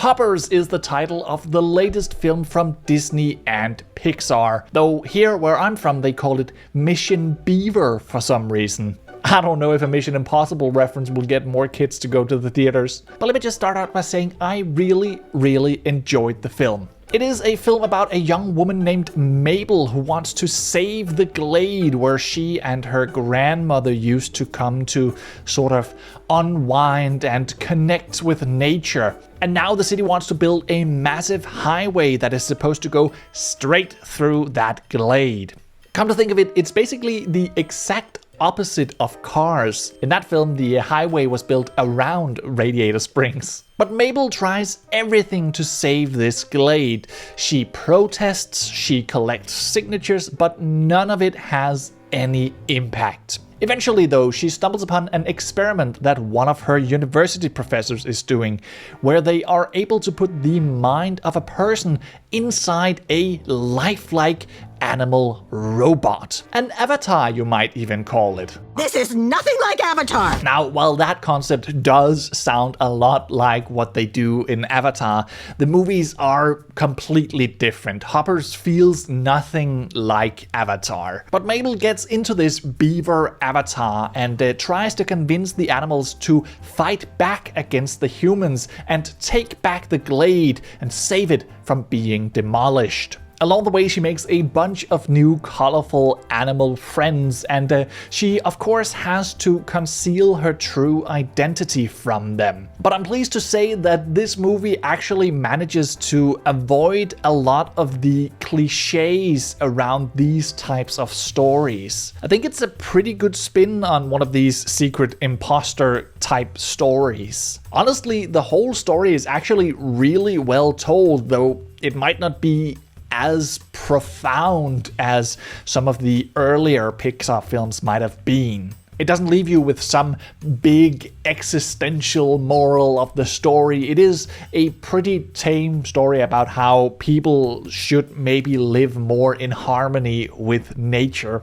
Hoppers is the title of the latest film from Disney and Pixar, though here where I'm from they call it Mission Beaver for some reason. I don't know if a Mission Impossible reference will get more kids to go to the theaters. But let me just start out by saying I really enjoyed the film. It is a film about a young woman named Mabel who wants to save the glade where she and her grandmother used to come to sort of unwind and connect with nature. And now the city wants to build a massive highway that is supposed to go straight through that glade. Come to think of it, it's basically the exact opposite of Cars. In that film, the highway was built around Radiator Springs. But Mabel tries everything to save this glade. She protests, she collects signatures, but none of it has any impact. Eventually, though, she stumbles upon an experiment that one of her university professors is doing, where they are able to put the mind of a person inside a lifelike animal robot. An avatar, you might even call it. This is nothing like Avatar! Now, while that concept does sound a lot like what they do in Avatar, the movies are completely different. Hoppers feels nothing like Avatar. But Mabel gets into this beaver avatar and tries to convince the animals to fight back against the humans and take back the glade and save it from being demolished. Along the way, she makes a bunch of new colorful animal friends, and she of course has to conceal her true identity from them. But I'm pleased to say that this movie actually manages to avoid a lot of the cliches around these types of stories. I think it's a pretty good spin on one of these secret imposter type stories. Honestly, the whole story is actually really well told, though it might not be as profound as some of the earlier Pixar films might have been. It doesn't leave you with some big existential moral of the story. It is a pretty tame story about how people should maybe live more in harmony with nature.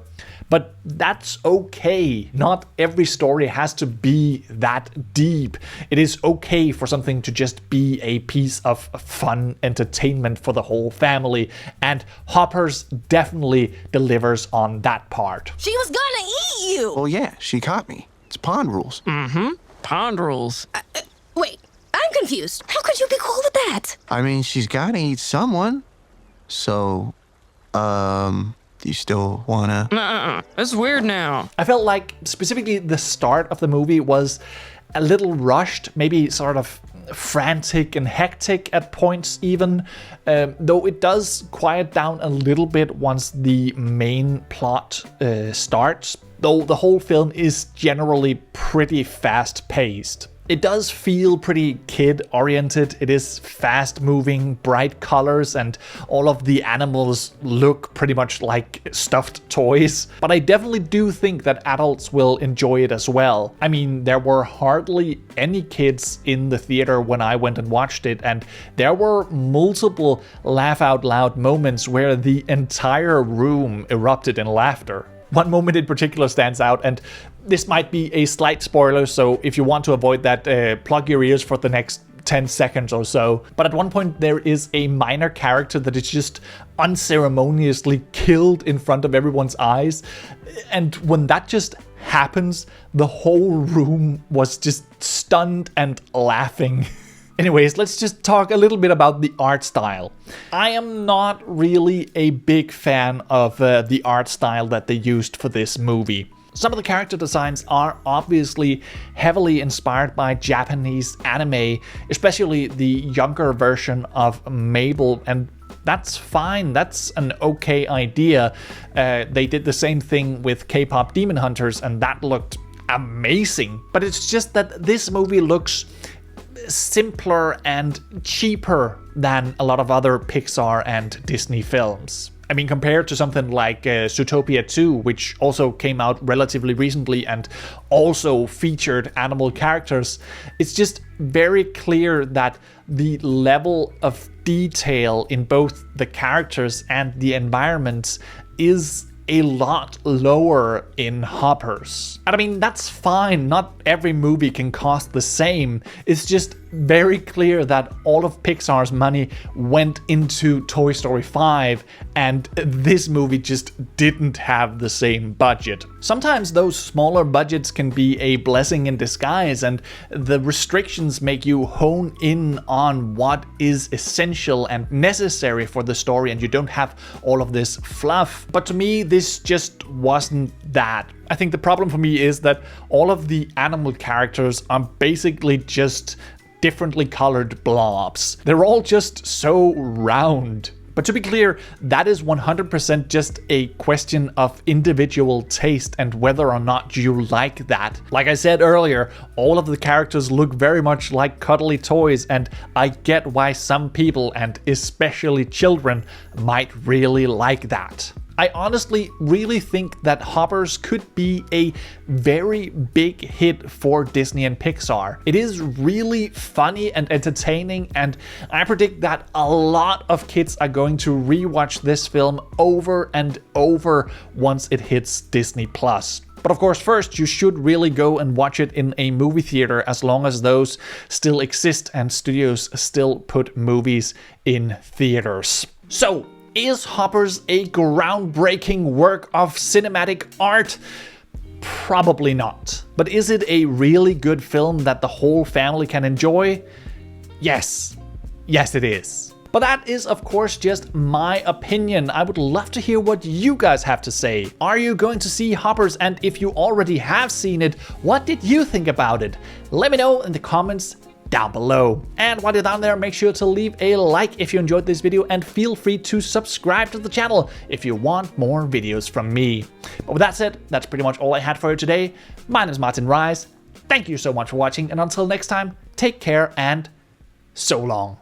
But that's okay. Not every story has to be that deep. It is okay for something to just be a piece of fun entertainment for the whole family. And Hoppers definitely delivers on that part. She was gonna eat you! Well, yeah, she caught me. It's pond rules. Pond rules. Wait, I'm confused. How could you be cool with that? I mean, she's gotta eat someone. So, do you still wanna? That's weird now. I felt like specifically the start of the movie was a little rushed, maybe sort of frantic and hectic at points even, though it does quiet down a little bit once the main plot starts, though the whole film is generally pretty fast-paced. It does feel pretty kid-oriented. It is fast-moving, bright colors, and all of the animals look pretty much like stuffed toys. But I definitely do think that adults will enjoy it as well. I mean, there were hardly any kids in the theater when I went and watched it, and there were multiple laugh-out-loud moments where the entire room erupted in laughter. One moment in particular stands out, and this might be a slight spoiler, so if you want to avoid that, plug your ears for the next 10 seconds or so. But at one point there is a minor character that is just unceremoniously killed in front of everyone's eyes. And when that just happens, the whole room was just stunned and laughing. Anyways, let's just talk a little bit about the art style. I am not really a big fan of the art style that they used for this movie. Some of the character designs are obviously heavily inspired by Japanese anime, especially the younger version of Mabel, and that's fine, that's an okay idea. They did the same thing with K-pop Demon Hunters, and that looked amazing. But it's just that this movie looks simpler and cheaper than a lot of other Pixar and Disney films. I mean, compared to something like Zootopia 2, which also came out relatively recently and also featured animal characters, it's just very clear that the level of detail in both the characters and the environments is a lot lower in Hoppers. And I mean, that's fine, not every movie can cost the same. It's just very clear that all of Pixar's money went into Toy Story 5, and this movie just didn't have the same budget. Sometimes those smaller budgets can be a blessing in disguise, and the restrictions make you hone in on what is essential and necessary for the story, and you don't have all of this fluff. But to me, this just wasn't that. I think the problem for me is that all of the animal characters are basically just differently colored blobs. They're all just so round. But to be clear, that is 100% just a question of individual taste and whether or not you like that. Like I said earlier, all of the characters look very much like cuddly toys, and I get why some people, and especially children, might really like that. I honestly really think that Hoppers could be a very big hit for Disney and Pixar. It is really funny and entertaining, and I predict that a lot of kids are going to rewatch this film over and over once it hits Disney+. But of course, first you should really go and watch it in a movie theater, as long as those still exist and studios still put movies in theaters. So, is Hoppers a groundbreaking work of cinematic art? Probably not. But is it a really good film that the whole family can enjoy? Yes. Yes, it is. But that is, of course, just my opinion. I would love to hear what you guys have to say. Are you going to see Hoppers? And if you already have seen it, what did you think about it? Let me know in the comments down below. And while you're down there, make sure to leave a like if you enjoyed this video, and feel free to subscribe to the channel if you want more videos from me. But with that said, that's pretty much all I had for you today. My name is Martin Rise. Thank you so much for watching, and until next time, take care and so long.